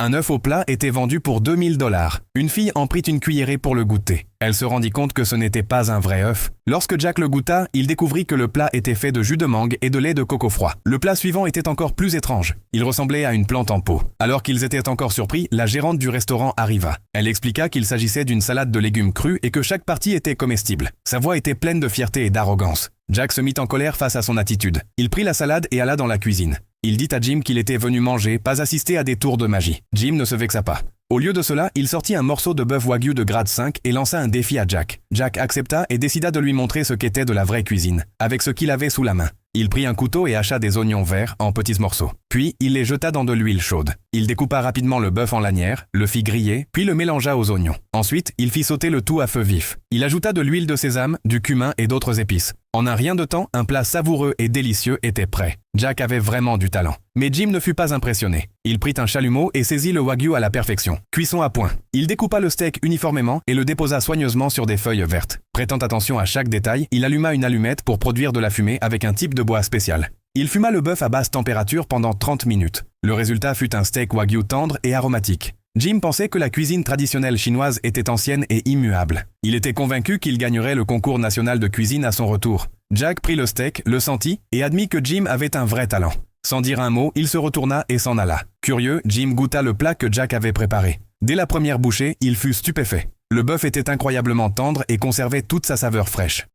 Un œuf au plat était vendu pour 2 000 $. Une fille en prit une cuillerée pour le goûter. Elle se rendit compte que ce n'était pas un vrai œuf. Lorsque Jack le goûta, il découvrit que le plat était fait de jus de mangue et de lait de coco froid. Le plat suivant était encore plus étrange. Il ressemblait à une plante en pot. Alors qu'ils étaient encore surpris, la gérante du restaurant arriva. Elle expliqua qu'il s'agissait d'une salade de légumes crus et que chaque partie était comestible. Sa voix était pleine de fierté et d'arrogance. Jack se mit en colère face à son attitude. Il prit la salade et alla dans la cuisine. Il dit à Jim qu'il était venu manger, pas assister à des tours de magie. Jim ne se vexa pas. Au lieu de cela, il sortit un morceau de bœuf wagyu de grade 5 et lança un défi à Jack. Jack accepta et décida de lui montrer ce qu'était de la vraie cuisine, avec ce qu'il avait sous la main. Il prit un couteau et hacha des oignons verts en petits morceaux. Puis, il les jeta dans de l'huile chaude. Il découpa rapidement le bœuf en lanières, le fit griller, puis le mélangea aux oignons. Ensuite, il fit sauter le tout à feu vif. Il ajouta de l'huile de sésame, du cumin et d'autres épices. En un rien de temps, un plat savoureux et délicieux était prêt. Jack avait vraiment du talent. Mais Jim ne fut pas impressionné. Il prit un chalumeau et saisit le wagyu à la perfection. Cuisson à point. Il découpa le steak uniformément et le déposa soigneusement sur des feuilles vertes. Prêtant attention à chaque détail, il alluma une allumette pour produire de la fumée avec un type de bois spécial. Il fuma le bœuf à basse température pendant 30 minutes. Le résultat fut un steak wagyu tendre et aromatique. Jim pensait que la cuisine traditionnelle chinoise était ancienne et immuable. Il était convaincu qu'il gagnerait le concours national de cuisine à son retour. Jack prit le steak, le sentit et admit que Jim avait un vrai talent. Sans dire un mot, il se retourna et s'en alla. Curieux, Jim goûta le plat que Jack avait préparé. Dès la première bouchée, il fut stupéfait. Le bœuf était incroyablement tendre et conservait toute sa saveur fraîche.